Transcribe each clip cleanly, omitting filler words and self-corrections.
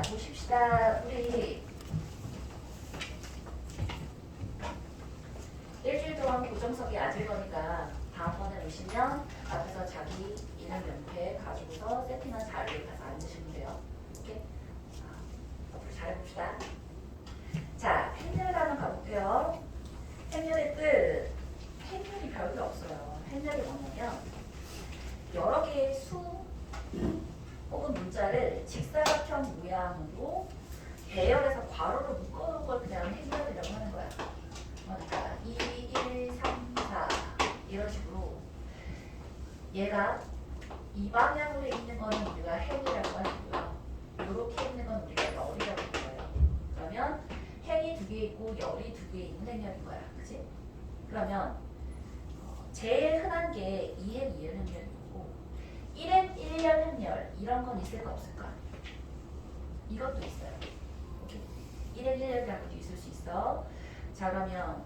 보십시다. 우리 일주일 동안 고정석이 안 읽으니까 다음번에 오시면 앞에서 자기 이름 연패 가지고서 세팅한 자리에 가서 앉으시면 돼요. 오케이? 앞으로 잘해봅시다. 자, 행렬 단원 가볼게요. 행렬의 뜻. 행렬이 별게 없어요. 행렬이 뭐냐면 여러 개의 수 혹은 문자를 직사각형 모양으로 배열해서 괄호로 묶어놓은 걸 그냥 행렬이라고 하는 거야. 그러니까 2, 1, 3, 4 이런 식으로 얘가 이 방향으로 있는 거는 우리가 행이라고 하시고요. 이렇게 있는 건 우리가 열이라고 할 거예요. 그러면 행이 두 개 있고 열이 두 개 있는 행렬인 거야. 그치? 그러면 제일 흔한 게 2행, 2열 행렬이고 1행, 1열 행렬 이런 건 있을까 없을까? 이것도 있어요. 오케이. 1행, 1열이라는 것도 있을 수 있어. 자, 그러면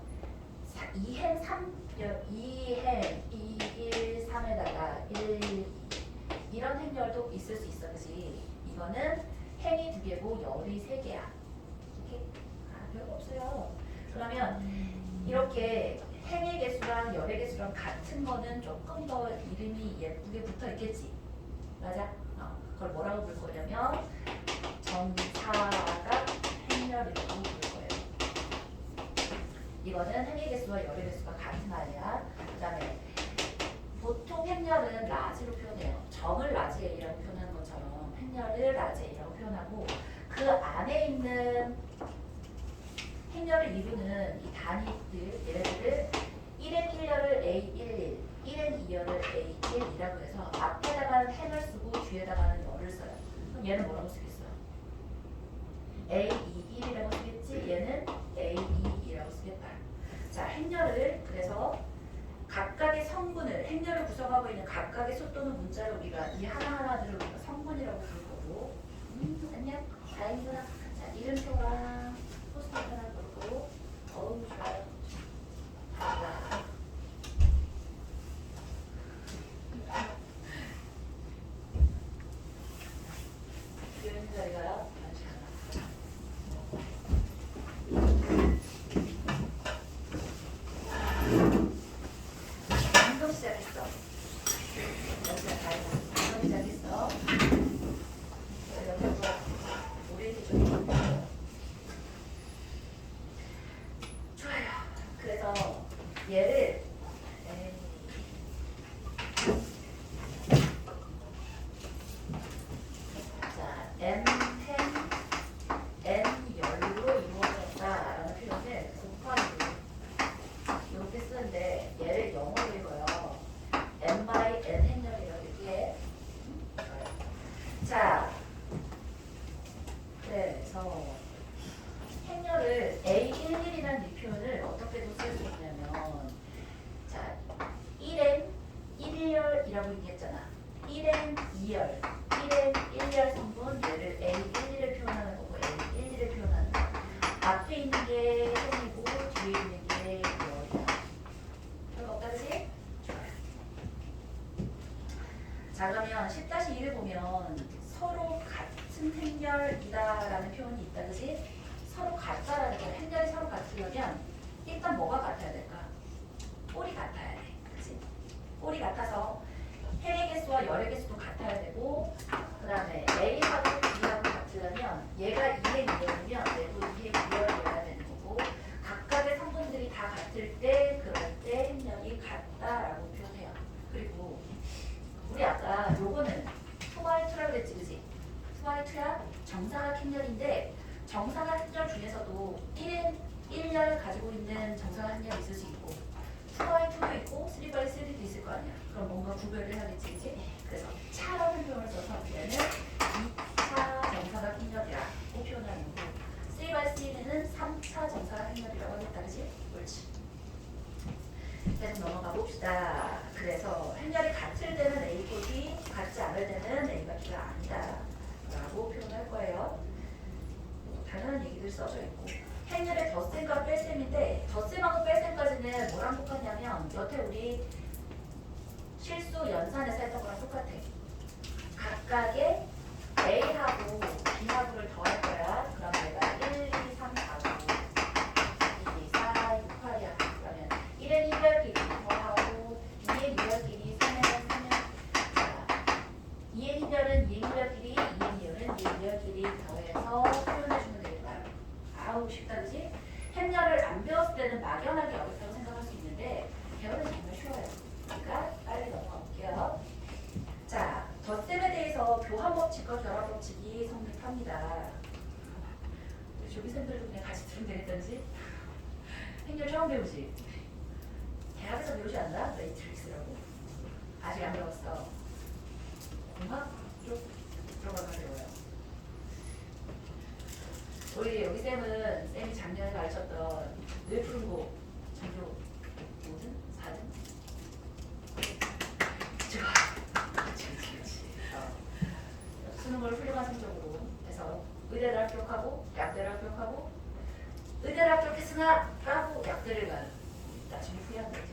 2행, 3열, 2행, 2, 1, 3에다가 1, 2 이런 행렬도 있을 수 있어. 그치? 이거는 행이 두 개고 열이 세 개야. 오케이? 별거 없어요. 그러면 이렇게 행의 개수랑 열의 개수랑 같은 거는 조금 더 이름이 예쁘게 붙어 있겠지. 맞아? 그걸 뭐라고 부를 거냐면 정사각 행렬이라고 부를 거예요. 이거는 행의 개수와 열의 개수가 같은 아이야. 그 다음에 보통 행렬은 라지로 표현해요. 정을 라지 A라고 표현하는 것처럼 행렬을 라지 A라고 표현하고 그 안에 있는 행렬을 이루는 이 단위들, 얘네들을 1행 1열을 A11, 1행 2열을 A1이라고 해서 앞에다가는 행을 쓰고 뒤에다가는 열을 써요. 그럼 얘는 뭐라고 쓰겠어요? A21이라고 쓰겠지? 얘는 A22라고 쓰겠다. 자, 행렬을 그래서 각각의 성분을, 행렬을 구성하고 있는 각각의 수 또는 문자를 우리가 이 하나하나들을 우리가 성분이라고 부를 거고 안녕? 다행이구나. 자, 이름표랑 포스트 하나 걸고 어우 좋아요. 자, 이런 자리가요. 운동 시작했어. 여기가 다행이다. 운동 시작했어. 여기서 우리 이렇게 좀 좋아요. 그래서 얘를 자, M행 N열로 이루어졌다라는 표현을 곱하기 이렇게 쓰는데 얘를 영어로 읽어요. M by N 행렬이라고 이렇게. 자, 그래서 행렬을 A11이라는 이 표현을 어떻게도 쓸 수 있냐면 자, 1행 1열이라고 얘기했잖아. 1행 2열, 1행 1열 성분 얘를 A11을 표현하는 거고 A12를 표현하는 거. 앞에 있는 게 행이고 뒤에 있는 게 열이야. 별거 없다, 그치? 좋아요. 자, 그러면 10-1을 보면 서로 같은 행렬이다라는 표현이 있다, 그치? 서로 같다라는 거. 행렬이 서로 같으려면 일단 뭐가 같아야 될까? 꼴이 같아야 돼, 그치? 꼴이 같아서 행의 개수와 열의 개수도 같아야 되고 그 다음에 A하고 B하고 같으려면 얘가 2행 2열이면 얘도 2행 2열이어야 되는 거고 각각의 성분들이 다 같을 때 그럴 때 행렬이 같다라고 표현해요. 그리고 우리 아까 요거는 2x2라고 그랬지, 그치? 2x2야 정사각 행렬인데 정사각 행렬 중에서도 1행 1열 가지고 있는 정사각 행렬이 있을 수 있고 2x2도 있고 3x3도 있을 거 아니야. 그럼 뭔가 구별을 해야겠지, 그치? 그래서 차라는 표현을 써서 얘는 2차 정사각 행렬이라고 표현하는 거고 3x3는 3차 정사각 행렬이라고 하겠다, 그치? 옳지. 계속 넘어가 봅시다. 그래서 행렬이 같을 때는 A 꼴이 같지 않을 때는 A가 B가 아니다 라고 표현할 거예요. 당연한 얘기들 써져 있고 행렬의 덧셈과 뺄셈인데 덧셈하고 뺄셈까지는 뭐랑 똑같냐면 여태 우리 실수 연산에서 했던 거랑 똑같아. 각각의 A하고 B하고를 더해 때는 막연하게 어렵다고 생각할 수 있는데 배우는 정말 쉬워요. 그러니까 빨리 넘어가 볼게요. 자, 덧셈에 대해서 교환법칙과 결합법칙이 성립합니다. 우리 조비쌤들도 그냥 같이 들으면 되겠던지? 행렬 처음 배우지? 대학에서 배우지 않나? 매트릭스라고. 아직 안 배웠어. 공학 쪽 들어가서 배워요. 우리 여기 쌤은 쌤이 작년에 가르쳤던 뇌 푸는 거 전교 5등? 4등? 좋아. 그렇지. 수능을 훌륭한 성적으로 해서 의대를 합격하고 약대를 합격하고 의대를 합격했으나 까고 약대를 간 나중에 후회한 거지.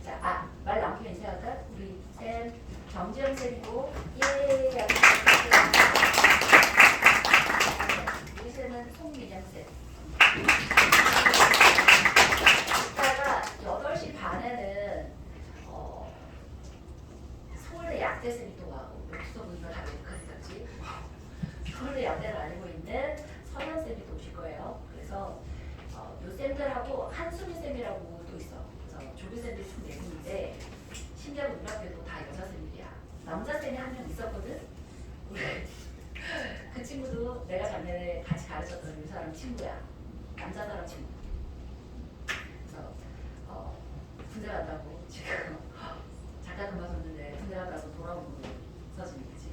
자, 말 남기면 인사할까? 우리 쌤 정지영 쌤이고 예. 우리 쌤은 송민영 쌤. 이따가 8시 반에는 서울대 약대 쌤이 또 와고 부서분들 다 여기까지 갔지. 서울대 약대를 알고 있는 서현 쌤이 또 오실 거예요. 그래서 요 쌤들하고 한수미 쌤이라고 또 있어. 그래서 조비 쌤들이 총 4분인데 신기하고 우리 학교도 다 여자 쌤들이야. 남자 쌤이 한 명 있었거든. 그 친구도 내가 작년에 같이 가르쳤던 이 사람 친구야. 남자 사람 친구. 그래서 군대 간다고 지금 잠깐 그만뒀는데 군대 갔다고 돌아온 거 사진이 그치?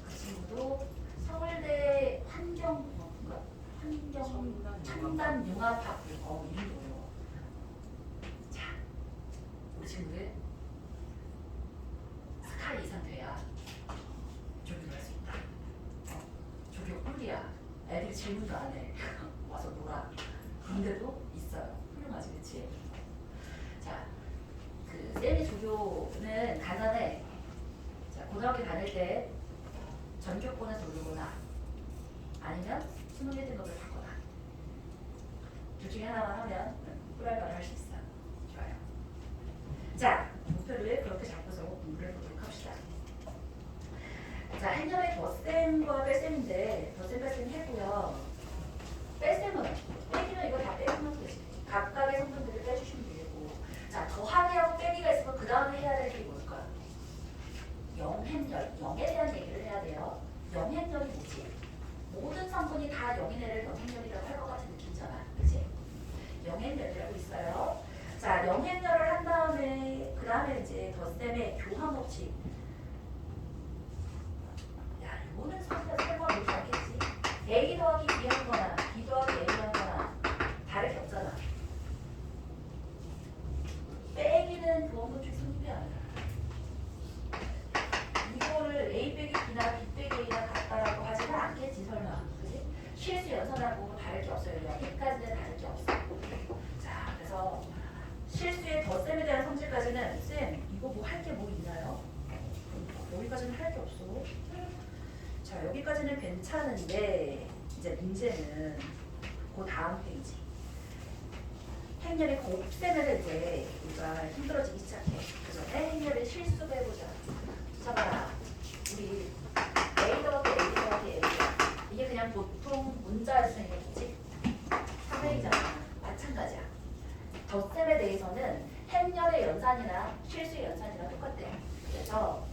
그 친구도 서울대 환경공학인가? 첨단융합학부 이름이 어려워. 자, 우리 친구들 스카이 이상 돼야 조교를 할 수 있다. 조교 꿀이야. 애들이 질문도 안 해. 와서 놀아. 그런데도 있어요. 훌륭하지, 그치? 자, 그 쌤이 조교는 간단해. 자, 고등학교 다닐 때 전교권에서 오르거나 아니면 수능 1등급을 받거나 둘 중에 하나만 하면 꿀알바를 할 수 있어. 좋아요. 자, 목표를 그렇게 잡고서 공부를 해보도록 합시다. 자, 행렬의 덧셈과 뺄셈인데 덧셈, 뺄셈 해고요. 뺄셈은 빼기는 이거 다 빼주면 되지. 각각의 성분들을 빼주시면 되겠고, 자, 더하기하고 빼기가 있으면 그 다음에 해야 될 게 뭘까? 영행렬, 영에 대한 얘기를 해야 돼요. 영행렬이 뭐지? 모든 성분이 다 영인애를 영행렬이라고 할 것 같은 느낌이잖아, 그치? 영행렬이라고 있어요. 자, 영행렬을 한 다음에 그 다음에 이제 덧셈의 교환법칙. 야, 이거는 설마 모르지 않겠지? A 더하기 B 하거나 B 더하기 A 하거나 다를 게 없잖아. 빼기는 교환법칙 성립이 아니야. 이거를 A 빼기 B나 B 빼기 A나 같다라고 하지는 않겠지 설마. 그치? 실수 연산하고 다를 게 없어요. 여기까지는 다를 게 없어. 자, 그래서 실수의 덧셈에 대한 성질까지는 쌤 이거 뭐 할 게 뭐 있나요? 여기까지는 할 게 없어. 자, 여기까지는 괜찮은데 이제 문제는 그 다음 페이지. 행렬의 곱셈을 이제 우리가 힘들어지기 시작해. 그 전에 행렬의 실수를 해보자. 잡아라. 우리 A 더하기 A 더하기 A. 이게 그냥 보통 문자에서 생겼지? 3A잖아. 마찬가지야. 덧셈에 대해서는 행렬의 연산이나 실수의 연산이랑 똑같대. 그래서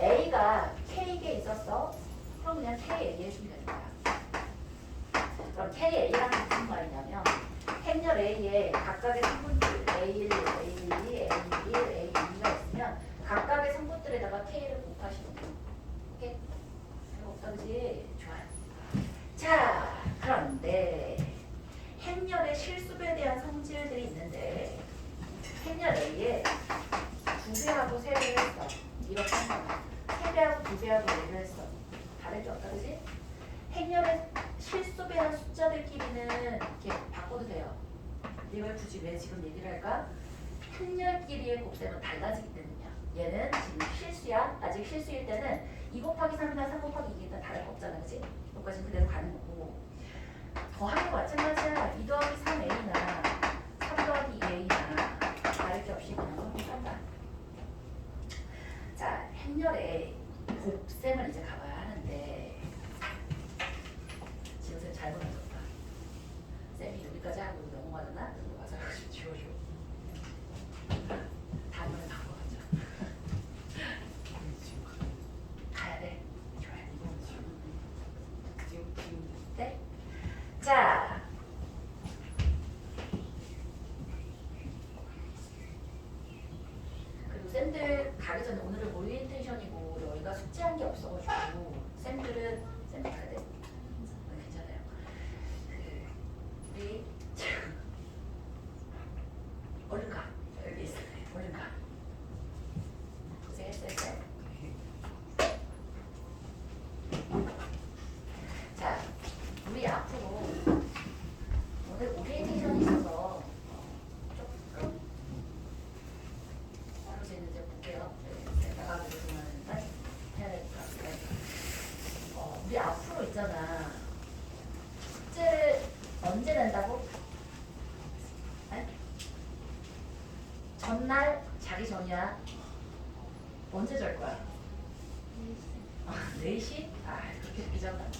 A가 K에 있었어. 그럼 그냥 KA 해주면 되는 거야. 그럼 KA라는 무슨 말이냐면 행렬 A에 각각의 성분들 A1, A2, A1, A2가 있으면 각각의 성분들에다가 K를 곱하시면 돼요. 오케이? 없다 그지? 좋아요. 자, 그런데 행렬의 실수에 대한 성질들이 있는데 행렬 A에 2배하고 3배를 했어. 이렇게 한 거야. 3배하고 2배하고 4배를 했어. 다를 게 없다 그지? 행렬의 실수배한 숫자들끼리는 이렇게 바꿔도 돼요. 이걸 굳이 왜 지금 얘기를 할까? 행렬끼리의 곱셈은 달라지기 때문이야. 얘는 지금 실수야. 아직 실수일 때는 2 곱하기 3이나 3 곱하기 2는 다를 거 없잖아. 그지? 여기까지는 그대로 가는 거고. 더하기 마찬가지야. 2 더하기 3A나 3 더하기 2A나 다를 게 없이 그냥 성립한다. 자, 행렬의 곱셈을 이제 가봐야 하는데 지금 잘 보내줬다. 쌤이 여기까지 하고 넘어가잖아. 그거 와서 좀 지워줘. 다음번에 바꿔가자. 가야 돼. 좋아요. 네? 자. 그리고 쌤들 가기 전에 오늘은 오리엔테이션이고 여기가 숙제한 게 없어가지고 쌤들 가야 돼. 괜찮아요. 우리 얼른 가. 여기 있어. 얼른 가. 고생했어요. 자, 우리 앞으로 오늘 오리엔테이션이 있어서 조금 바로 이제 볼게요. 네, 나가고 있으면 해야 되니까. 우리 앞으로 있잖아. 숙제를 언제 낸다고? 네? 전날 자기 전이야. 언제 잘 거야? 4시? 그렇게 늦으면 안 돼.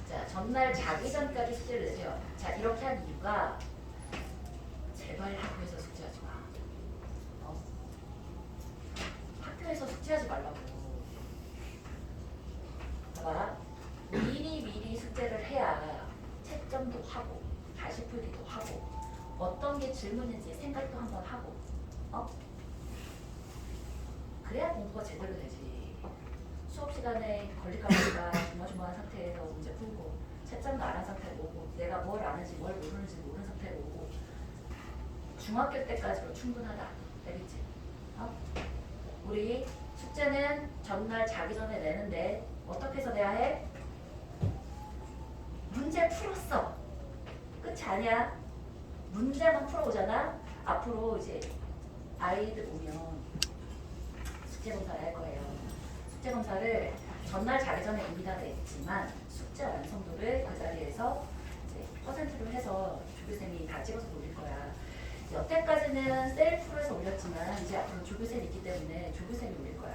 자, 전날 자기 전까지 숙제를 내세요. 자, 이렇게 한 이유가 제발 학교에서 숙제하지 마. 학교에서 숙제하지 말라고. 봐봐. 미리 숙제를 해야 채점도 하고 다시 풀기도 하고 어떤 게 질문인지 생각도 한번 하고 그래야 공부가 제대로 되지. 수업 시간에 걸릴까 말까 조마조마한 상태에서 문제 풀고 채점도 안 한 상태로 오고 내가 뭘 아는지 뭘 모르는지 모르는 상태로 오고 중학교 때까지로 충분하다. 알겠지? 우리 숙제는 전날 자기 전에 내는데 어떻게 해서 내야 해? 문제 풀었어. 끝이 아니야. 문제만 풀어오잖아. 앞으로 이제 아이들 오면 숙제검사를 할 거예요. 숙제검사를 전날 자기 전에 이미 다 냈지만 숙제 완성도를 그 자리에서 이제 퍼센트로 해서 조교쌤이 다 찍어서 올릴 거야. 여태까지는 셀프로 해서 올렸지만 이제 앞으로 조교쌤이 있기 때문에 조교쌤이 올릴 거야.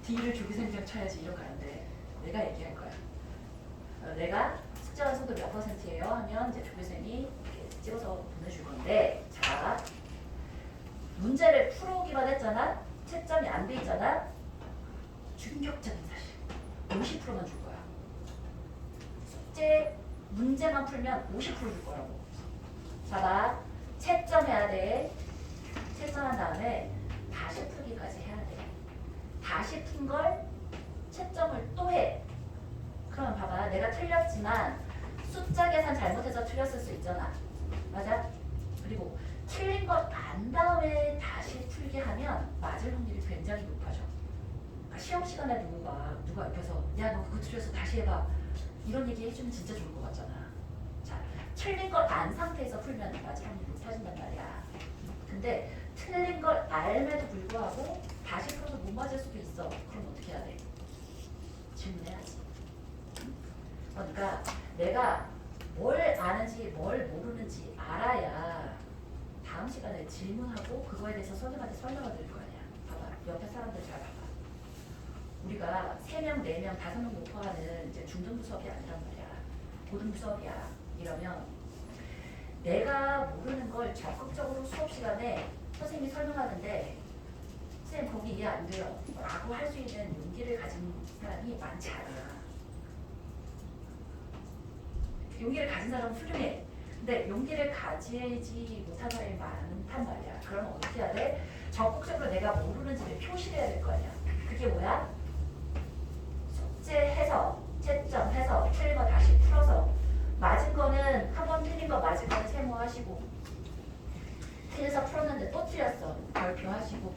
D를 조교쌤이랑 쳐야지 이러면 안 돼. 내가 얘기할 거야. 내가 숙제 완성도 몇 %예요? 하면 이제 조교쌤이 이렇게 찍어서 보내줄 건데 자 문제를 풀어오기만 했잖아. 채점이 안 돼 있잖아. 충격적인 사실 50%만 줄 거야. 숙제 문제만 풀면 50%줄 거라고. 봐봐. 채점해야 돼. 채점한 다음에 다시 풀기까지 해야 돼. 다시 푼 걸 채점을 또 해. 그럼 봐봐. 내가 틀렸지만 숫자 계산 잘못해서 틀렸을 수 있잖아. 맞아? 그리고 틀린 걸 안 다음에 다시 풀게 하면 맞을 확률이 굉장히 높아져. 그러니까 시험 시간에 누가 옆에서 야 너 그거 틀렸어 다시 해봐 이런 얘기 해주면 진짜 좋을 것 같잖아. 자, 틀린 걸 안 상태에서 풀면 맞을 확률이 높아진단 말이야. 근데 틀린 걸 알면도 불구하고 다시 풀어서 못 맞을 수도 있어. 그럼 어떻게 해야 돼? 질문해야지. 그러니까 내가 뭘 아는지 뭘 모르는지 알아야 다음 시간에 질문하고 그거에 대해서 선생님한테 설명을 드릴 거 아니야. 봐봐. 옆에 사람들 잘 봐봐. 우리가 3명, 4명, 5명 목표하는 이제 중등부 수업이 아니란 말이야. 고등부 수업이야. 이러면 내가 모르는 걸 적극적으로 수업 시간에 선생님이 설명하는데 선생님 거기 이해 안 돼요 라고 할 수 있는 용기를 가진 사람이 많지 않아. 용기를 가진 사람은 훌륭해. 근데 용기를 가지지 못한 사람이 많단 말이야. 그러면 어떻게 해야 돼? 적극적으로 내가 모르는지를 표시를 해야 될 거 아니야. 그게 뭐야? 숙제해서 채점해서 틀린 거 다시 풀어서 맞은 거는 한 번 틀린 거 맞은 거는 세모하시고 틀려서 풀었는데 또 틀렸어. 발표하시고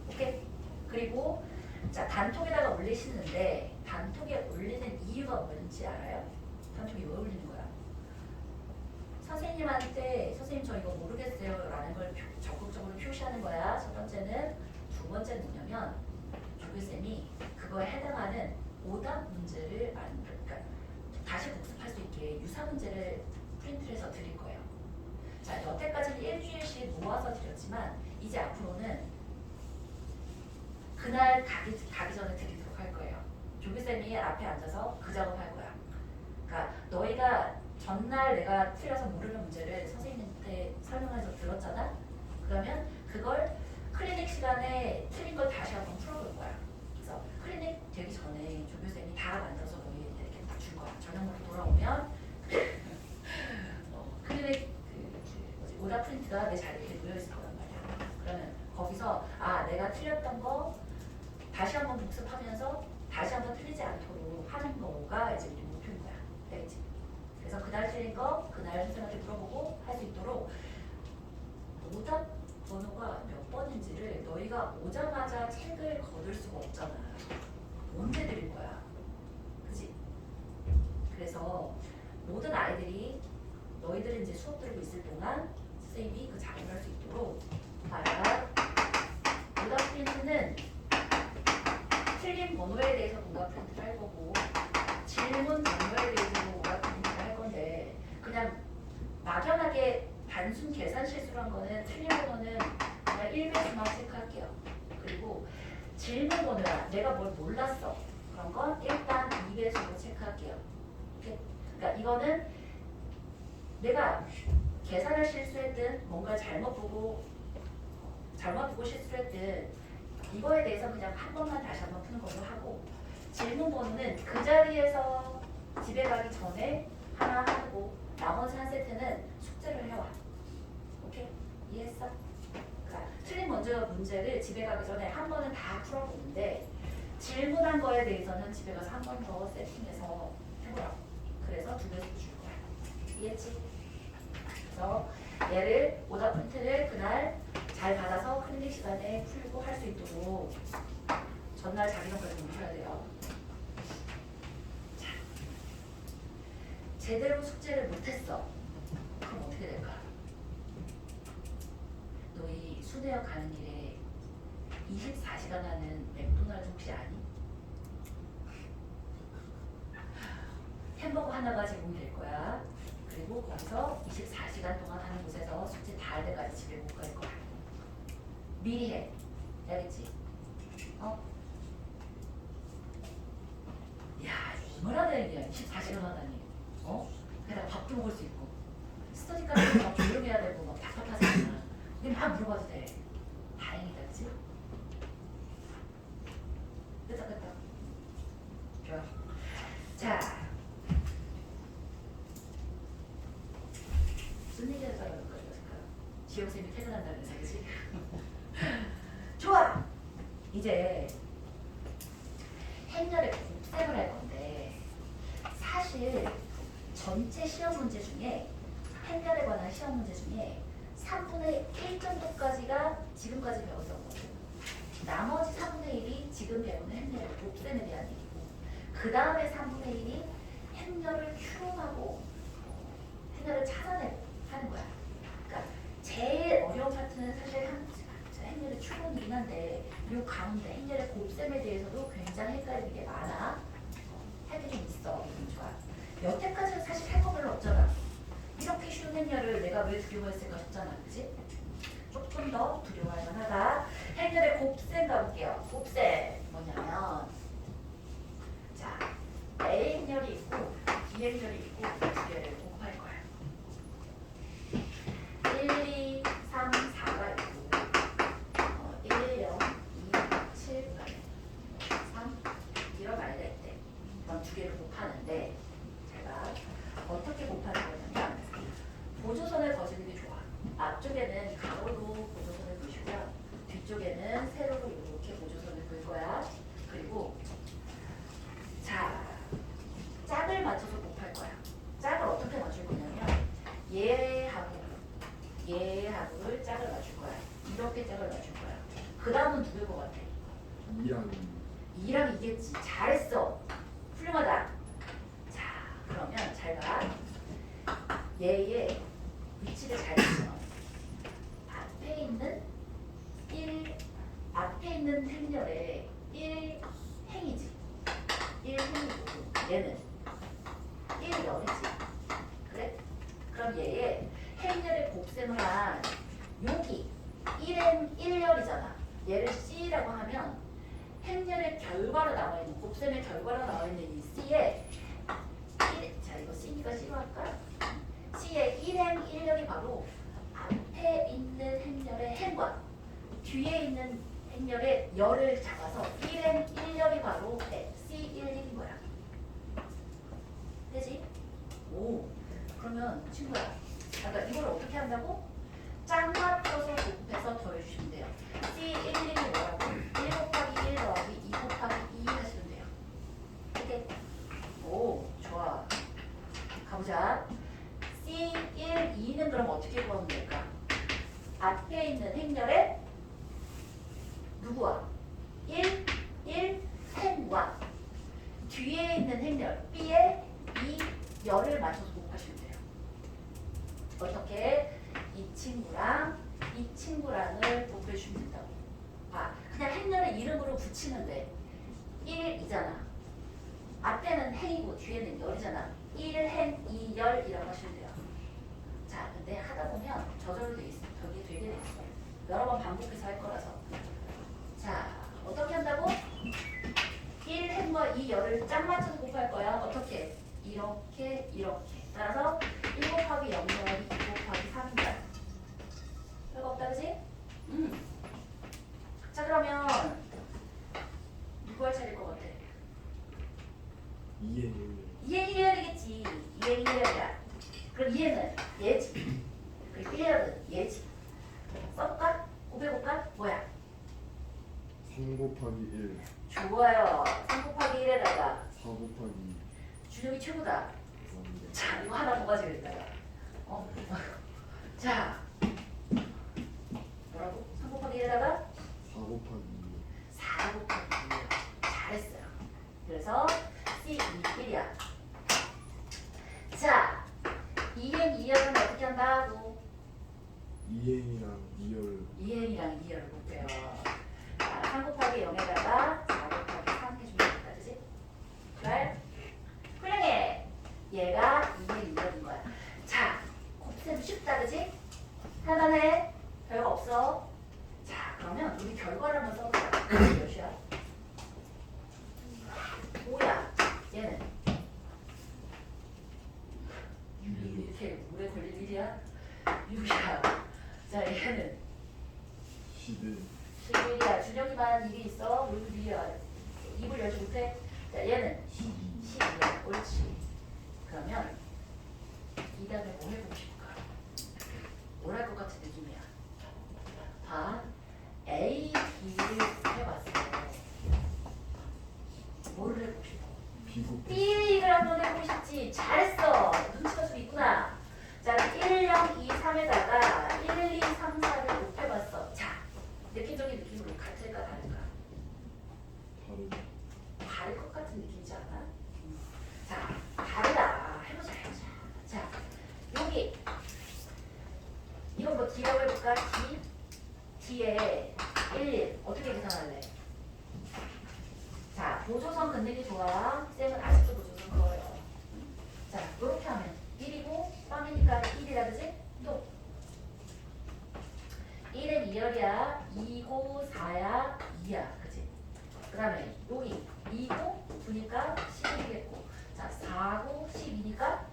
오케이? 그리고 자 단톡에다가 올리시는데 단톡에 올리는 이유가 뭔지 알아요? 단톡에 왜 올리는 거야? 선생님한테 선생님 저 이거 모르겠어요 라는 걸 적극적으로 표시하는 거야. 첫 번째는. 두 번째는 뭐냐면 조교쌤이 그거에 해당하는 오답 문제를 그러니까 다시 복습할 수 있게 유사 문제를 프린트를 해서 드릴 거예요. 자, 여태까지는 일주일씩 모아서 드렸지만 이제 앞으로는 그날 가기 전에 드리도록 할 거예요. 조교쌤이 앞에 앉아서 그 작업할 거야. 그러니까 너희가 전날 내가 틀려서 모르는 문제를 선생님한테 설명해서 들었잖아? 그러면 그걸 클리닉 시간에 틀린 걸 다시 한번 풀어볼 거야. 그래서 클리닉 되기 전에 조교쌤이 다 만들어서 너희한테 이렇게 딱 줄 거야. 저녁으로 돌아오면 클리닉 뭐지, 오답 프린트가 내 자리에 이렇게 놓여 있을 거란 말이야. 그러면 거기서 아 내가 틀렸던 거 다시 한번 복습하면서 다시 한번 틀리지 않도록 하는 거가 이제 우리 목표인 거야. 알겠지? 그래서 그날 틀린 거 그날 선생님한테 물어보고 할 수 있도록 오답 번호가 몇 번인지를 너희가 오자마자 책을 거둘 수가 없잖아. 언제 드릴 거야? 그치? 그래서 모든 아이들이 너희들이 이제 수업 들고 있을 동안 선생님이 그 작업을 할 수 있도록 봐라. 오답 프린트는 틀린 번호에 대해서 오답 프린트를 할 거고 질문 번호에 대해서 오답 프린트를 할 건데 그냥 막연하게 단순 계산 실수를 한 거는 틀린 번호는 그냥 1배수만 체크할게요. 그리고 질문 번호야. 내가 뭘 몰랐어. 그런 건 일단 2배수로 체크할게요. 오케이? 그러니까 이거는 내가 계산을 실수했든 뭔가 잘못 보고 실수를 했든 이거에 대해서 그냥 한 번만 다시 한번 푸는 걸로 하고 질문 번호는 그 자리에서 집에 가기 전에 하나 하고 나머지 한 세트는 숙제를 해와. 오케이? 이해했어? 그러니까 틀린 문제를 집에 가기 전에 한 번은 다 풀어보는데 질문한 거에 대해서는 집에 가서 한 번 더 세팅해서 해보라고. 그래서 2배수 줄 거야. 이해했지? 그래서 얘를 오답 프린트를 그날 잘 받아서 클리닉 시간에 풀고 할 수 있도록 전날 자기 전까지 뭉쳐야 돼요. 자, 제대로 숙제를 못했어. 그럼 어떻게 될까? 너희 수대역 가는 길에 24시간 하는 맥도날드 혹시 아니? 햄버거 하나가 제공이 될 거야. 그리고 거기서 24시간 동안 하는 곳에서 숙제 다 할 때까지 집에 못 갈 거야. 미리 해. 알겠지? 야, 이걸 하는 얘기야. 24시간 하다니. 게다가 밥도 먹을 수 있고. 스터디까지 막 조용해야 되고 막 답답하잖아. 근데 막 물어봐도 돼. 다행이다, 그치? 됐다. 좋아. 자. 무슨 얘기 하다가 여기까지 왔을까? 지영쌤이 퇴근한다면서, 그치? 좋아! 이제 행렬의 곱셈을 할 건데 사실 전체 시험 문제 중에 행렬에 관한 시험 문제 중에 3분의 K 정도까지가 지금까지 배웠던 거고 나머지 3분의 1이 지금 배우는 행렬의 곱셈에 대한 얘기고 그 다음에 3분의 1이 행렬을 추론하고 행렬을 찾아내고 하는 거야. 그러니까 제일 어려운 파트는 사실 행렬의 추론이긴 한데 이 가운데 행렬의 곱셈에 대해서도 굉장히 헷갈리는 게 많아. 할 게 좀 있어. 좋아. 여태까지는 사실 할 거 별로 없잖아. 이렇게 쉬운 행렬을 내가 왜 두려워했을까 싶잖아. 그치? 조금 더 두려워할 만하다. 행렬의 곱셈 가볼게요. 곱셈 뭐냐면 자 A 행렬이 있고 B 행렬이 있고 두 개를 곱할 거야. 1, 2, 3, 4가 있고 1, 0, 2, 7, 3 이런 아이가 있대. 그럼 두 개를 곱하는데 제가 어떻게 곱하는 거냐면 보조선을 거시는 게 좋아. 앞쪽에는 가로로 보조선을 그시고요. 뒤쪽에는 세로로 이렇게 보조선을 그을 거야. 그리고 자 짝을 맞춰서 곱할 거야. 짝을 어떻게 맞출 거냐면 얘하고를 짝을 맞출 거야. 이렇게 짝을 맞출 거야. 그 다음은 누굴 것 같아? 2랑 2겠지. 잘했어. 훌륭하다. 자, 그러면 잘 봐. 얘의 위치를 잘 보면 앞에 있는 행렬에 1행이지. 1행이고 얘는 1열이지. 그래? 그럼 얘의 행렬의 곱셈을 한 여기 1열이잖아. 얘를 C라고 하면 행렬의 결과로 나와 있는 곱셈의 결과로 나와 있는 이 C에 자 자, 이거 C니까 C로 할까? C의 1행 1력이 바로 앞에 있는 행렬의 행과 뒤에 있는 행렬의 열을 잡아서 1행 1력이 바로 C11인 거야. 되지? 오, 그러면 친구야, 아까 이걸 어떻게 한다고? 짝 맞춰서 곱해서 더해주시면 돼요. C11이 뭐라고? 1 곱하기 1 더하기 2 곱하기 2 하시면 돼요. 오케이? 오, 좋아. 가보자. C1, 2는 그럼 어떻게 구하면 될까? 앞에 있는 행렬에 누구와? 1, 1, 행과 뒤에 있는 행렬 B에 2, 열을 맞춰서 곱하시면 돼요. 어떻게? 이 친구랑을 곱해주면 된다고. 아, 그냥 행렬의 이름으로 붙이면 돼. 1이잖아. 앞에는 행이고 뒤에는 열이잖아. 1행 2열이라고 하시면 돼요. 자, 근데 하다 보면 저절로 돼 있어. 저게 되게 돼 있어. 여러 번 반복해서 할 거라서. 자, 어떻게 한다고? 1행과 2열을 짝 맞춰서 곱할 거야. 어떻게? 이렇게, 이렇게. 따라서 1 곱하기 0 더하기 2 곱하기 3이다. 별거 없다, 그지? 자, 그러면 누구 할 차례일 것 같아? 2의 2의 1열이겠지. 2의 1열이야. 그럼 2는 얘지. 그리고 1열은 얘지. 써볼까? 곱해볼까? 뭐야? 3 곱하기 1 좋아요. 3 곱하기 1에다가 4 곱하기 준혁이 최고다. 2 자, 이거 하나 더 가지고 있다가. 자, 뭐라고? 3 곱하기 1에다가 4 곱하기 4 곱하기 2. 잘했어요. 그래서 C21이야. 자, 2행 2열은 어떻게 한다고? 2행이랑 2열 2행이랑 2열을 볼게요. 자, 3 곱하기 0에다가 4 곱하기 3 해주면 되겠다, 그지? 그래? 훌륭해. 얘가 2행 2열인 거야. 자, 곱셈 쉽다, 그지? 하나네. 별거 없어. 자, 그러면 우리 결과를 한번 써보자. 몇이야? 5야. 얘는? 이렇게 오래 걸릴 일이야? 6이야. 자, 얘는? 11 11이야. 준혁이만 입이 있어. 우리 위야. 입을 열지 못해. 자, 얘는? 12 12야. 옳지. 그러면 이 다음에 뭐 해보고 싶을까? 뭘 할 것 같은 느낌이야. 봐. A, B를 해봤어. 뭐를 해보고 싶어? B 곱하기 B를 한번 해보고 싶지. 잘했어. 눈치가 좀 있구나. 자, 1, 0, 2, 3에다가 1, 2, 3, 4를 곱해봤어. 자, 느낌적인 느낌으로 같을까 다를까? 다른 다를 것 같은 느낌이지 않아? 자, 다르다. 해보자, 해보자. 자, 여기 이건 뭐 D라고 해볼까? D? D에 1, 어떻게 계산할래? 자, 보조선 긋는 좋아. 쌤은 아직도 보조선 그어요. 자, 이렇게 하면 1이고 빵이니까 1이라 그지? 또 1은 2열이야. 2고 4야. 2야. 그지? 그 다음에 여기 2고 9니까 11이겠고 자, 4고 12니까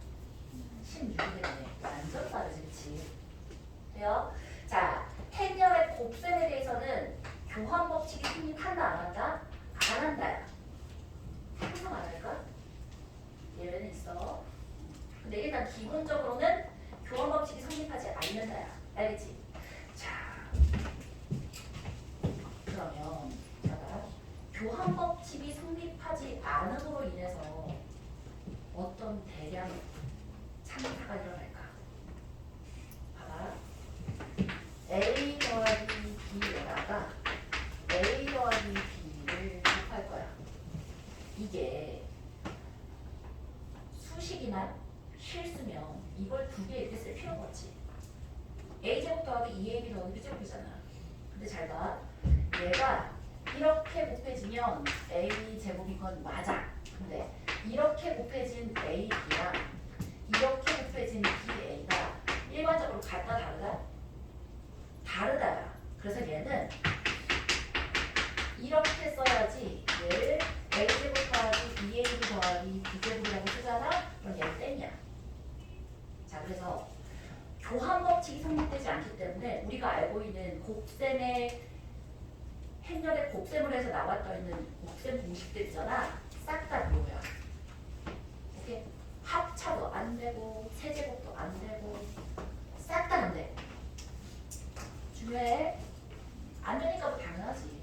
16이겠네. 완전 다르지, 그치? 돼요? 자, 행렬의 곱셈에 대해서는 교환 법칙이 성립한다, 안 한다? 안 한다야. 항상 안 할까? 예외는 있어. 근데 일단 기본적으로는 교환 법칙이 성립하지 않는다야. 알겠지? 자, 그러면 봐봐. 교환 법칙이 성립하지 않음으로 인해서 어떤 대량 참사가 일어날까? 봐봐. A 더하기 B에다가 A 더하기 B를 곱할 거야. 이게 수식이나 실수면 이걸 두 개 이렇게 쓸 필요가 없지. A제곱 더하기 2AB 더하기 B제곱이잖아. 근데 잘 봐. 얘가 이렇게 곱해지면 A제곱인 건 맞아. 근데 이렇게 곱해진 AB랑 이렇게 곱해진 BA가 일반적으로 같다 다르다? 다르다. 그래서 얘는 이렇게 써야지 얘를 A제곱 더하기 2AB 더하기 B제곱이라고 쓰잖아? 그럼 얘는 땡이야. 곱셈의 행렬의 곱셈으로 해서 나왔던 있는 곱셈 공식들 있잖아. 싹 다 뭐야? 이게 합차도 안 되고 세제곱도 안 되고 싹 다 안 돼. 중요해. 안 되니까 뭐 당연하지.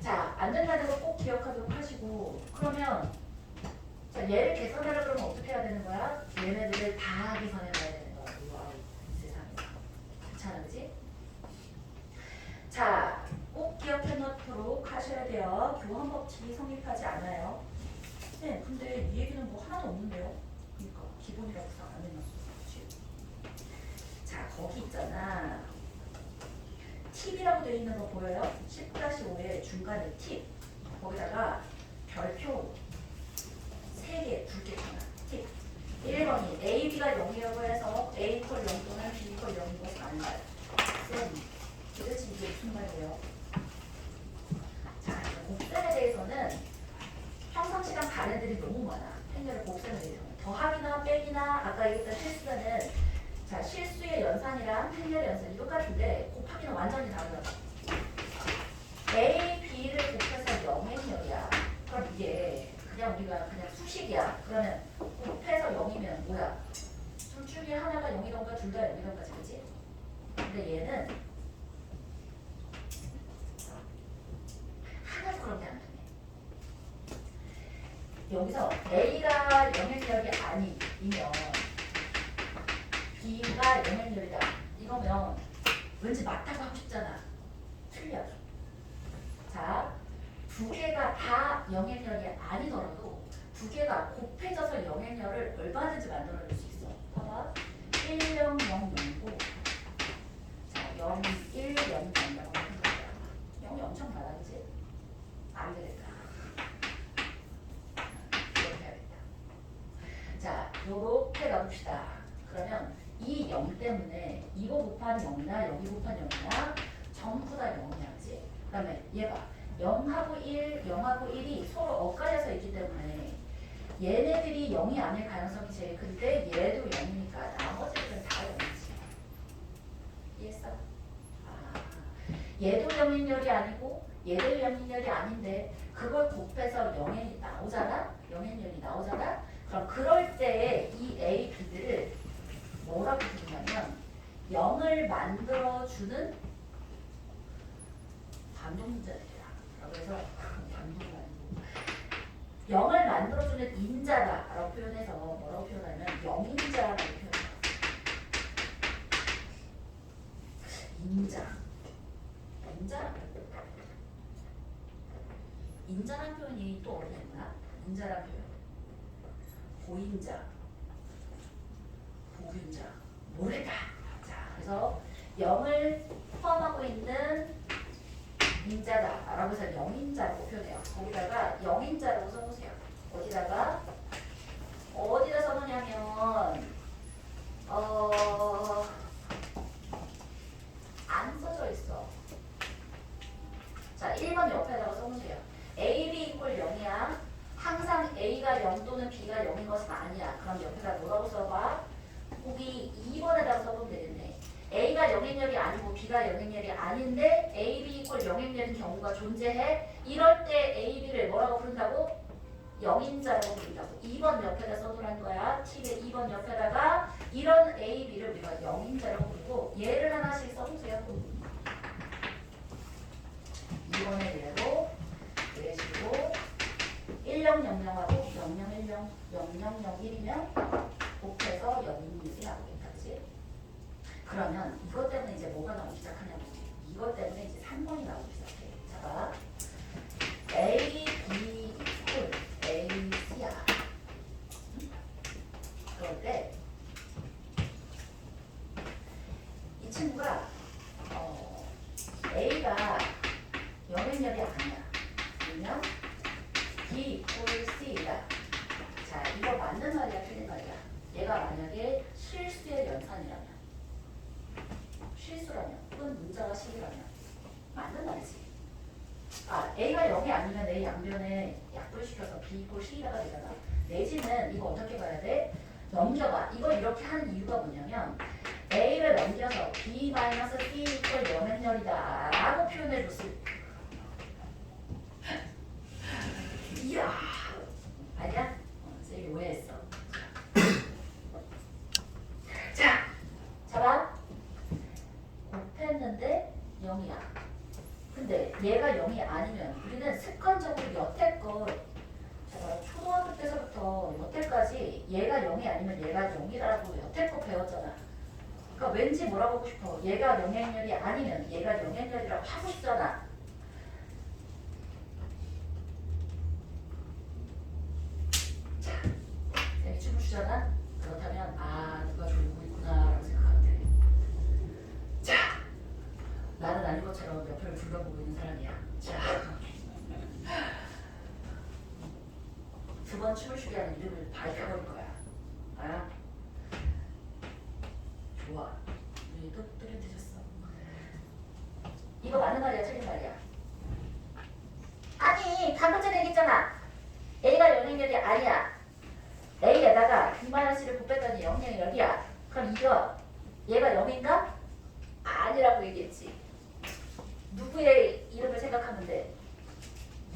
자, 안 된다는 거 꼭 기억하도록 하시고 그러면 자, 얘를 계산하려 그러면 어떻게 해야 되는 거야? 얘네들을 다 계산해 봐야 되는 거야. 와우, 세상에. 괜찮아, 그지? 자, 꼭 기억해 놓도록 하셔야 돼요. 교환 법칙이 성립하지 않아요. 네, 근데 이 얘기는 뭐 하나도 없는데요. 그러니까 기본이라고 안 해놨어. 그치? 자, 거기 있잖아. 팁이라고 되어 있는 거 보여요? 10-5의 중간에 팁. 거기다가 별표 3개, 2개 있잖아. 팁. 1번이 A, B가 0이라고 해서 A 이퀄 0 또는 B 이퀄 0인 것은 아니다. 쌤, 도대체 이게 무슨 말이에요? 자, 곱셈에 대해서는 평상시랑 다른 애들이 너무 많아. 행렬의 곱셈에 대해서는. 더하기나 빼기나 아까 얘기했던 실수는 자, 실수의 연산이랑 행렬의 연산이 똑같은데 곱하기는 완전히 다르다. A, B를 곱해서 0행렬이야. 그럼 이게 그냥 우리가 그냥 수식이야. 그러면 곱해서 0이면 뭐야? 둘 중에 하나가 0이던가 둘 다 0이던가지, 그치? 근데 얘는 하나도 그런 게 안 되네. 여기서 A가 0행렬이 아니면 B가 0행렬이다. 이거면 왠지 맞다고 하고 싶잖아. 틀려. 자, 두 개가 다 0행렬이 아니더라도 두 개가 곱해져서 0행렬을 얼마든지 만들어낼 수 있어. 봐봐. 1, 0, 0, 0고 자, 0, 1, 0, 0, 0이라고 하는 거야. 0이 엄청 많아, 그치? 안 되겠다. 이렇게 해야겠다. 자, 요렇게 가봅시다. 그러면 이 0 때문에 이거 곱한 0이나 여기 곱한 0이나 전부 다 0이야, 그치? 그 다음에 얘 봐. 0하고 1, 0하고 1이 서로 엇갈려서 있기 때문에 얘네들이 0이 아닐 가능성이 제일 큰데 얘도 0이니까 나머지들은 다 0이지. 이해했어? 아, 얘도 0인열이 아니고 얘도 0인열이 아닌데 그걸 곱해서 0이 나오잖아? 0인열이 나오잖아? 그럼 그럴 때 이 A, B들을 뭐라고 부르냐면 0을 만들어주는 반동 문자들이야. 그래서 반동이 아니고 0을 만들어주는 인자다라고 표현해서 뭐라고 표현하면 0인자라고 표현해요. 인자란 표현이 또 어디 있나? 인자란 표현. 보인자, 보균자, 모르겠다. 자, 그래서 0을 포함하고 있는 인자다라고 해서 0인자라고 표현해요. 거기다가 0인자라고 써보세요. 어디다 써놓냐면 안 써져 있어. 자, 1번 옆에다가 써보세요. A, B 이퀄 0이야. 항상 A가 0 또는 B가 0인 것은 아니야. 그럼 옆에다 뭐라고 써봐? 거기 2번에다가 써보면 되겠네. A가 0행렬이 아니고 B가 0행렬이 아닌데 A, B 이퀄 0행렬인 경우가 존재해. 이럴 때 A, B를 뭐라고 부른다고? 0인자라고 부른다고. 2번 옆에다 써두라는 거야. 팁의 2번 옆에다가 이런 A, B를 우리가 0인자라고 부르고 얘를 하나씩 써보세요. 2번의 예로 이런 식으로 1000하고 0010, 0001이면 곱해서 0인율이 나오겠지. 그러면 이것 때문에 이제 뭐가 나오기 시작하냐면 이것 때문에 이제 3번이 나오기 시작해. 자, 봐. A, B 이퀄 A, C야. 그럴 때 이 친구가 A가 0행렬이 아니야. 그러면 B 이퀄 C다. 자, 이거 맞는 말이야, 틀린 말이야? 얘가 만약에 실수의 연산이라면, 실수라면, 혹은 문자가 식이라면 맞는 말이지. 아, A가 0이 아니면 A 양변에 약분시켜서 B 이퀄 C가 되잖아. 내지는 이거 어떻게 봐야 돼? 넘겨봐. 이걸 이렇게 하는 이유가 뭐냐면 A를 넘겨서 B 마이너스 C 이퀄 염행렬이다 라고 표현해줬을 이야 아니야? 쌤이 오해했어. 자, 잡아. 곱했는데 0이야. 근데 얘가 0이 아니면 우리는 습관적으로 여태껏 초등학교 때서부터 여태까지 얘가 0이 아니면 얘가 0이라고 여태껏 배웠잖아. 그러니까 왠지 뭐라고 하고 싶어. 얘가 영향력이 아니면 얘가 영향력이라고 하고 싶잖아. 자, 쌤이 춤을 추잖아. 그렇다면 아 누가 졸고 있구나라고 생각하면 돼. 자, 나는 아닌 것처럼 옆을 둘러보고 있는 사람이야. 자, 두 번 춤을 추게 하는 이름을 밝혀버릴 거야. 아, 좋아. 우리 또 뚜렷해졌어. 이거 맞는 말이야, 틀린 말이야? 아니, 방금 전에 얘기했잖아. A가 영향력이 아니야. A에다가 B-를 곱했더니 영향력이야. 그럼 이거 얘가 0인가? 아니라고 얘기했지. 누구의 이름을 생각하면 돼?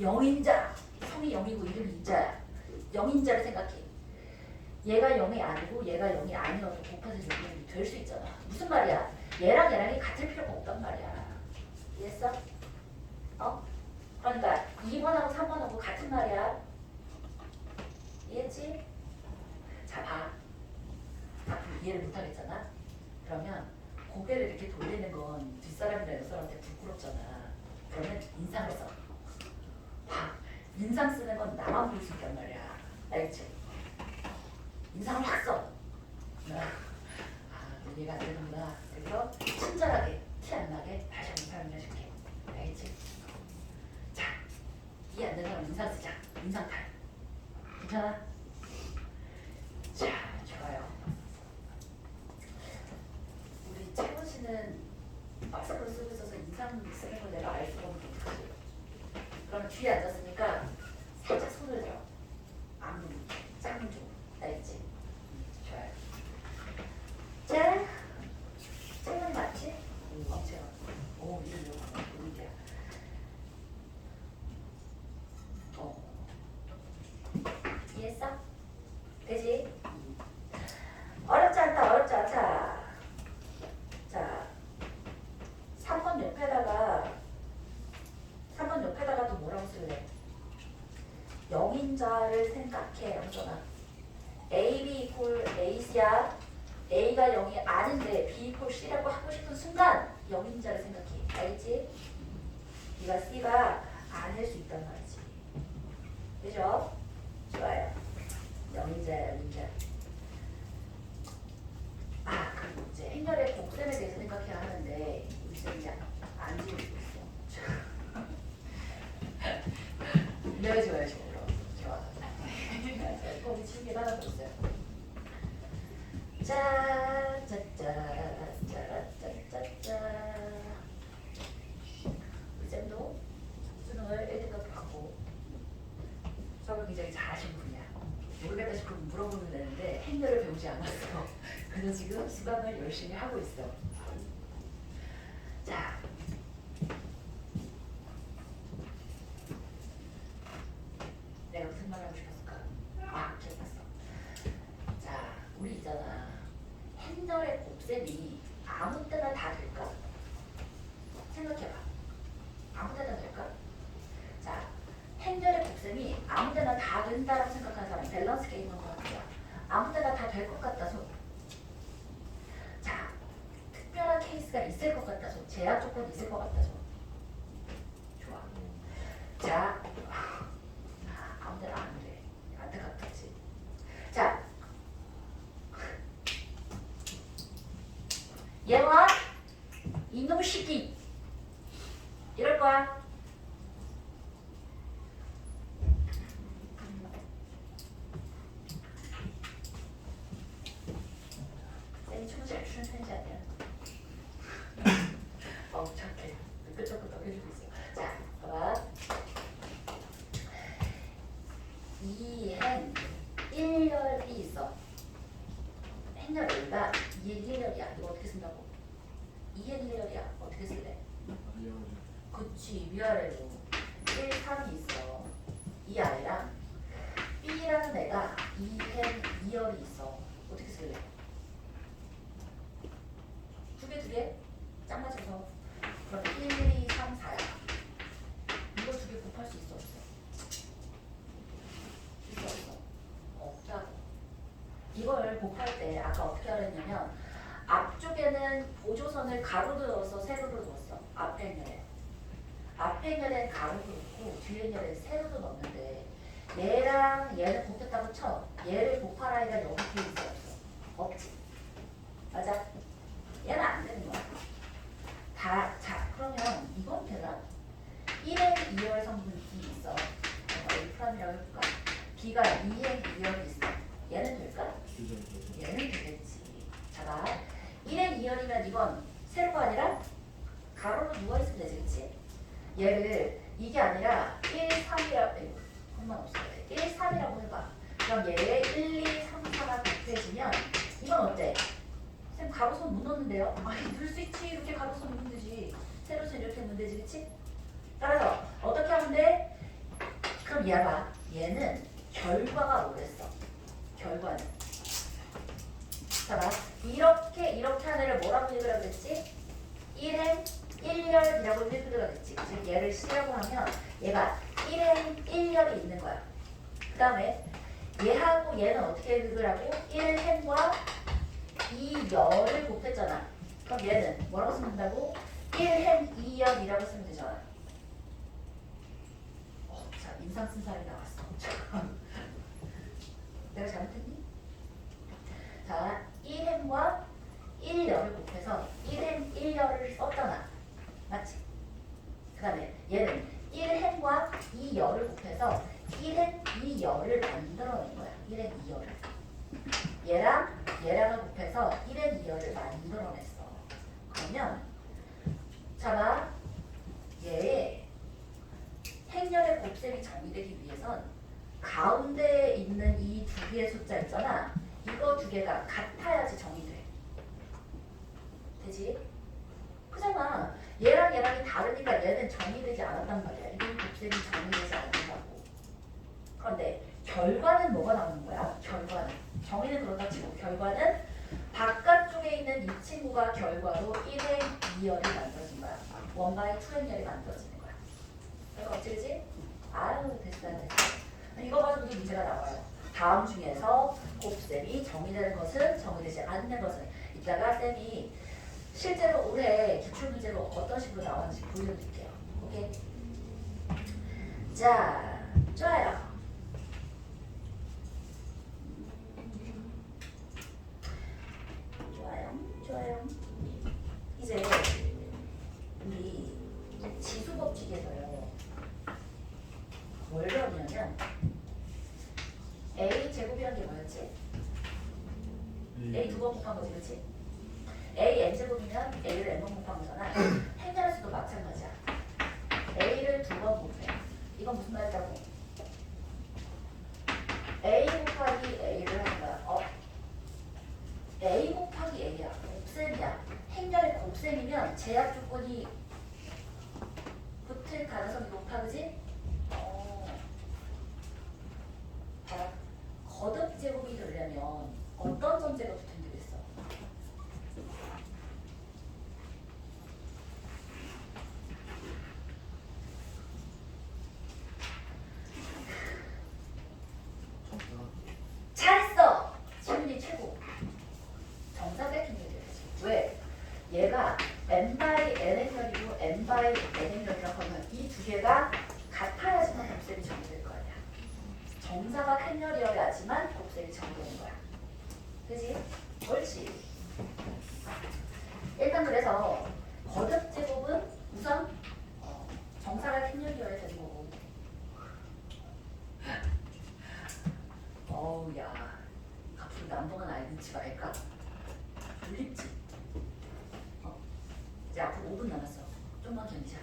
영인자. 성이 0이고 이름이 인자야. 영인자를 생각해. 얘가 0이 아니고 얘가 0이 아니어도 곱해서 이름이 될 수 있잖아. 무슨 말이야? 얘랑 얘랑이 같을 필요가 없단 말이야. 이해했어? 어? 그러니까 2번하고 3번하고 같은 말이야. 이해했지? 자, 봐. 앞으로 이해를 못하겠잖아? 그러면 고개를 이렇게 돌리는 건 뒷사람이나 옆사람한테 부끄럽잖아. 그러면 인상을 써. 봐. 인상 쓰는 건 나만 볼 수 있단 말이야. 알겠지? 인상을 확 써. 아, 이해가 안 되는구나. 그래서 친절하게, 티 안 나게 다시 한번 설명해줄게. 알겠지? 자, 이해 안 되는 사람 인상 쓰자. 인상탈. 괜찮아? 자, 좋아요. 우리 채원 씨는 마스크를 쓰고 있어서 인상 쓰는 걸 내가 알 수가 없는 거지. 그러면 뒤에 앉았으니까 살짝 손을 들어. 앞문, 창문 쪽. 알겠지? 좋아요. 자, 채원이 맞지? 채원. 오, 이름 누구야? 이해했어? 되지? 어렵지 않다, 어렵지 않다. 자, 3번 옆에다가 또 뭐라고 쓸래? 영인자를 생각해. 하잖아. A, B 이퀄 AC야. A가 0이 아닌데 B 이퀄 C라고 하고 싶은 순간 영인자를 생각해. 알겠지? 네가 C가 아닐 수 있단 말이지. 그죠? 좋아요. 영인자야, 영인자. 아, 그리고 이제 행렬의 곡선에 대해서 생각해야 하는데 우리 쌤이 안 지우고 있어. 내가 지워야지 그럼. 좋아. 거기 지우개 하나 더 있어요. 짜짜짜짜짜짜짜. 우리 쌤도 수능을 1등급 받고 수학을 굉장히 잘하시는 분이야. 모르겠다 싶으면 물어보면 되는데 행렬을 배우지 않았어. 그래서 지금 수강을 열심히 하고 있어. 자, 내가 무슨 말 하고 싶었을까? 아, 기억났어. 자, 우리 있잖아. 행렬의 곱셈이 아무 때나 다 될까? 생각해봐. 아무 때나 될까? 자, 행렬의 곱셈이 아무 데나 다 된다라고 생각하는 사람 밸런스 게임인 것 같아요. 아무 데나 다 될 것 같아서. 자, 특별한 케이스가 있을 것 같아서. 제약 조건이 있을 것 같아서. 좋아. 자, 아무 데나 안 돼. 안타깝지. 자, 얘와 이놈 시끼 이럴 거야. 쌤이 춤을 잘 추는 편이지 않냐? 착해. 끄떡끄떡 해주고 있어. 자, 봐봐. 이행 1열이 있어. 행렬 A가 2의 1열이야. 이거 어떻게 쓴다고? 2의 1열이야. 어떻게 쓸래? 아니요. 그치, 위아래로 1, 3이 있어. 이 아이랑 B라는 애가 2행 2열이 있어. 어떻게 쓸래? 두 개? 짝 맞춰서. 그럼 1, 2, 3, 4야. 이거 두 개 곱할 수 있어, 없어? 있어, 없어? 없다고. 이걸 곱할 때 아까 어떻게 하랬냐면 앞쪽에는 보조선을 가로로 넣어서 세로로 넣었어. 앞에 행렬에. 앞에 행렬엔 가로로 넣고 뒤에 행렬엔 세로로 넣었는데 얘랑 얘는 곱했다고 쳐. 얘를 곱하라니까 여기 뒤에 있어, 없어? 없지. 맞아? 얘는 안 되는 거야. 자, 그러면 이건 되나? 1행 2열 성분 B 있어. A 프라임이라고 해볼까? B가 2행 2열이 있어. 얘는 될까? 얘는 되겠지. 자, 1행 2열이면 이건 세로가 아니라 가로로 누워있으면 되지, 그치? 얘를 이게 아니라 1, 3이라고 상관없어. 1, 3이라고 해봐. 그럼 얘의 1, 2, 3, 4가 곱해지면 이건 어때? 쌤 가로선 못 넣는데요? 아니 넣을 수 있지. 이렇게 가로선 넣으면 되지. 세로선 이렇게 넣으면 되지, 그치? 따라서 어떻게 하면 돼? 그럼 얘가 얘는 결과가 오랬어. 결과는. 자, 봐. 이렇게 하는 애를 뭐라고 읽으라고 그랬지? 1행 1열이라고 읽으라고 그랬지. 즉 얘를 C라고 하면 얘가 1행 1열이 있는 거야. 그 다음에 얘하고 얘는 어떻게 읽으라고? 1행과 2열을 곱했잖아. 그럼 얘는 뭐라고 쓰면 된다고? 1행 2열이라고 쓰면 되잖아. 자, 인상 쓴 사람이 나왔어. 내가 잘못했니? 자, 1행과 1열을 곱해서 1행 1열을 썼잖아. 맞지? 그 다음에 얘는 1행과 2열을 곱해서 1행 2열을 만들어낸 거야. 1행 2열을. 얘랑을 곱해서 1행 2열을 만들어냈어. 그러면 자, 얘의 행렬의 곱셈이 정의되기 위해선 가운데에 있는 이 두 개의 숫자 있잖아. 이거 두 개가 같아야지 정의돼. 되지? 그잖아. 얘랑이 다르니까 얘는 정의되지 않았단 말이야. 이건 곱셈이 정의되지 않는다고. 그런데 결과는 뭐가 나오는 거야? 결과는. 정의는 그렇다 치고 결과는 바깥쪽에 있는 이 친구가 결과로 1행 2열이 만들어진 거야. 1by 2행열이 만들어지는 거야. 그래서 어찌지? 아유 됐어. 이거 가지고도 문제가 나와요. 다음 중에서 곱셈이 정의되는 것은 정의되지 않는 것은 이따가 쌤이 실제로 올해 기출문제로 어떤 식으로 나왔는지 보여드릴게요. 오케이? 자, 좋아요. 좋아요. 이제 우리 지수법칙에서요. 뭘 배웠냐면 A 제곱이란 게 뭐였지? A 두 번 곱한 거지, 그렇지? A n제곱이면 A를 n번 곱한 거잖아. 행렬에서도 마찬가지야. A를 두 번 곱해. 이건 무슨 말이라고? A 곱하기 A를 하는 거야. A 곱하기 A야. 곱셈이야. 행렬의 곱셈이면 제약 조건이 붙을 가능성이 높아, 그지? 봐라. 거듭 제곱이 되려면 어떤 전제가 붙으면 되겠어? 잘했어! 질문이 최고. 정답의 행렬이 되지. 왜? 얘가 n by n 행렬이고 n by n 행렬이라고 하면 이 두 개가 같아야지만 곱셈이 정의될 거 아니야. 정사각 행렬이어야지만 곱셈이 정의되는 거야. 그지? 옳지. 일단 그래서 거듭 제곱은 우선 정사각 행렬이어야 되는 거고. 어우야, 앞으로 남동안 알든지 말까? 졸립지? 이제 앞으로 5분 남았어. 좀만 견디자.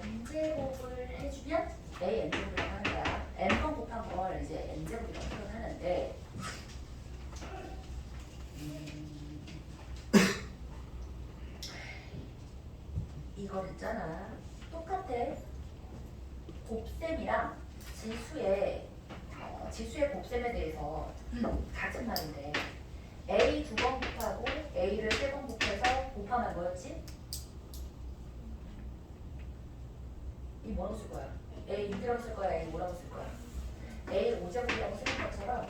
n제곱을 해주면 a n제곱이라고 하는 거야. n번 곱한 걸 이제 n제곱이라고 표현하는데 이걸 있잖아. 똑같아. 곱셈이랑 지수의 곱셈에 대해서 같은 말인데 a 두 번 곱하고 a를 세 번 곱해서 곱하면 뭐였지? 이 뭐라고 쓸 거야? a 6이라고 쓸 거야? a 뭐라고 쓸 거야? a 5제곱이라고 쓰는 것처럼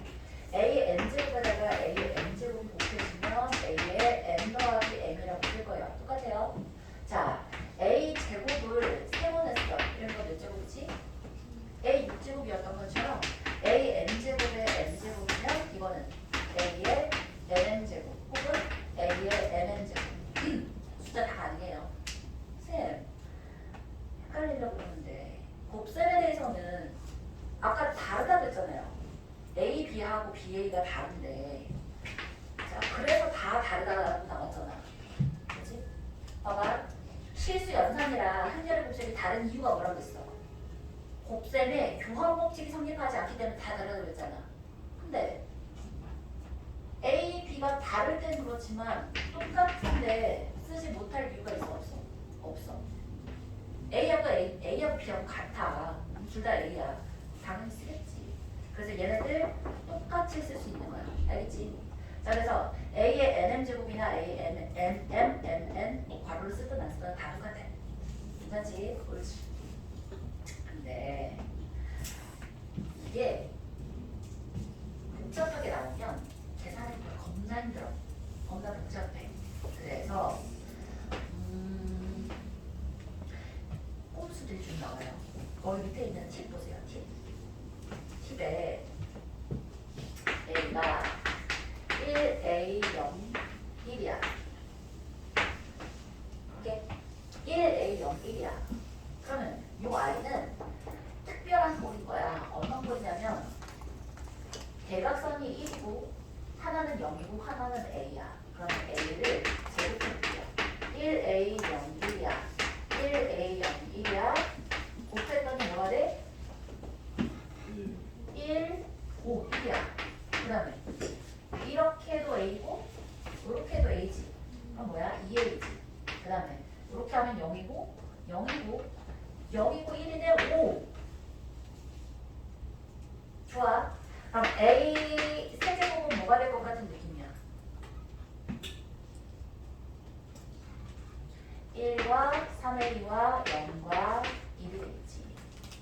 a n제곱에다가 a n제곱 곱해주면 a의 n 더하기 m이라고 쓸 거예요. 똑같아요. 자, a 제곱을 세 번 했어. 이러니까 몇 제곱이지? a 6제곱이었던 것처럼 a n제곱의 n제곱이면 이거는 a의 n제곱 혹은 a의 mn제곱. 숫자 다 가능해요. 쌤, 헷갈리려고 그러는데 곱셈에 대해서는 아까 다르다고 했잖아요. a, b하고 b, a가 다른데 자, 그래서 다 다르다고 나왔잖아. 그치? 봐봐. 실수 연산이랑 한자리 곱셈이 다른 이유가 뭐라고 했어? 곱셈에 교환 법칙이 성립하지 않기 때문에 다 다르다고 했잖아. 근데 A, B가 다를 땐 그렇지만 똑같은데 쓰지 못할 이유가 있어? 없어? 없어. A하고 B하고 같아. 둘 다 A야. 당연히 쓰겠지. 그래서 얘네들 똑같이 쓸 수 있는 거야. 알겠지? 자, 그래서 A의 nm제곱이나 A의 n 뭐 괄호를 쓰든 안 쓰든 다 똑같아. 괜찮지? 옳지. 근데 이게 복잡하게 나오면 계산하기가 겁나 힘들어. 겁나 복잡해. 그래서 꼼수들이 좀 나와요. 거기 밑에 있는 팁 보세요. 팁에 A가 1A0 1이야. 오케이? 1A0 1이야. 그러면 이 I는 특별한 꼴인 거야. 어떤 꼴이냐면 대각선이 1이고 하나는 0이고 하나는 A야. 그러면 A를 제곱해볼게요. 1A0 1이야. 1A0 1이야. 곱했더니 뭐가 돼? 1, 5, 1이야. 그 다음에 이렇게도 A고 이렇게도 A지. 그럼 뭐야? 2A지. 그 다음에 이렇게 하면 0이고 1인데 5. 좋아. 그럼 A 세제곱은 뭐가 될 것 같은 느낌이야? 1과 3A와 0과 1이 되겠지.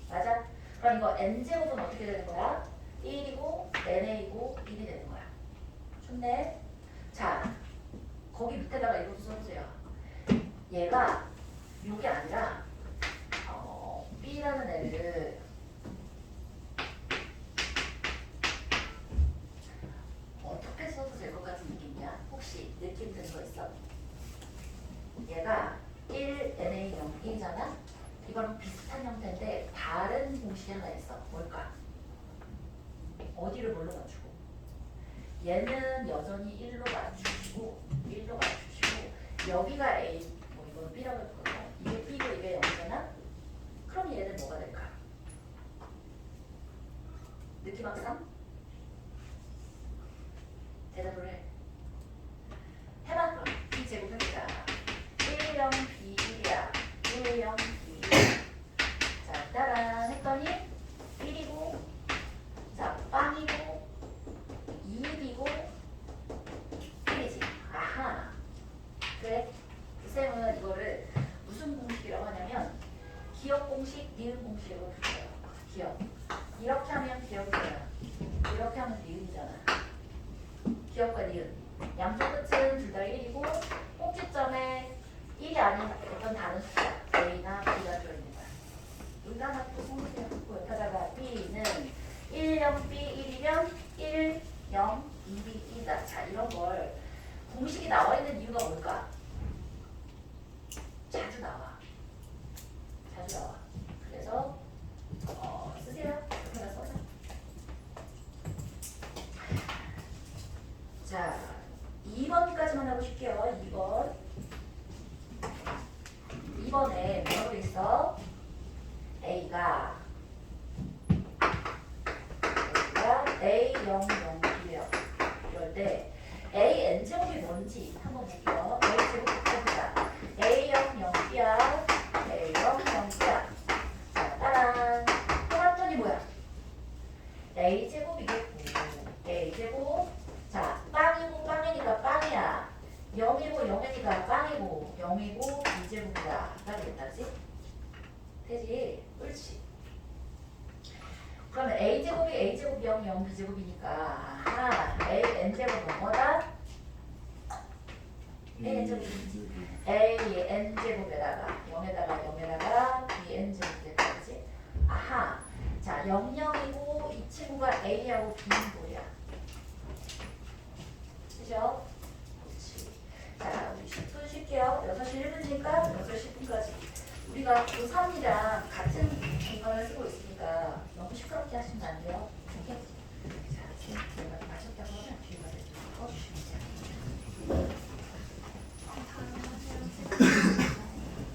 맞아? 그럼 이거 N제곱은 어떻게 되는 거야? 1이고 NA이고 1이 되는 거야. 좋네. 자, 거기 밑에다가 이것도 써보세요. 얘가 요게 아니라 B라는 애를 어떻게 써도 될 것 같은 느낌이야? 혹시 느낌 드는 거 있어? 얘가 1, NA 0, 1이잖아? 이거랑 비슷한 형태인데 다른 공식이 하나 있어. 뭘까? 어디를 뭘로 맞추고? 얘는 여전히 1로 맞추시고 여기가 A, 뭐 이건 B라고 했거든요. 이게 B고 이게 0이잖아? 그럼 얘는 뭐가 될까? 느낌 항상? 대답을 해. 해봐 그럼. B 제곱해보자. 1, 0, B 1이야. 1, 0, B 1. 자, 따란 했더니 1이고 자, 빵이고 2이고 1이지. 아하. 그래. 쌤은 이거를 무슨 공식이라고 하냐면 기억 공식, 니은 공식으로 풀어요. 기억. 이렇게 하면 기억이잖아. 이렇게 하면 니은이잖아. 기억과 니은. 양쪽 끝은 둘 다 1이고 꼭지점에 1이 아닌 어떤 다른 숫자 A나 B가 들어있는 거야. 여기다 하나 또 써보세요. 옆에다가 B는 1, 0, B 1이면 1, 0, 2B 2다. 자, 이런 걸 공식이 나와 있는 이유가 뭘까? 자주 나와. 그래서 쓰세요. 옆에다 써서. 자, 2번까지만 하고 싶게요. 2번에 뭐라고 있어? A가 A0, 0B래요. 이럴 때 AN 제곱이 뭔지 한번 볼게요. A 제곱 곱해보자. A0, 0B야. A0, 0B야. 자, 따란. 해봤더니 뭐야? A 제곱이겠고. A 제곱. 자, 빵이고 빵이니까 빵이야. 0이고 0이니까 빵이고 0이고 B제곱이다. 가 되겠다. 그치? 되지? 옳지. 그러면 A제곱이 A제곱 0, 0, B제곱이니까 AN제곱은 뭐다? AN제곱 AN제곱에다가 0에다가 0에다가 BN제곱이 됐다. 그치? 아하. 자, 0, 0이고 이 친구가 A하고 B인 거야. 그죠? 그렇지. 자, 우리 10분 쉴게요. 6시 1분이니까 6시 10분까지. 우리가 고3이랑 같은 공간을 쓰고 있으니까 너무 시끄럽게 하시면 안 돼요.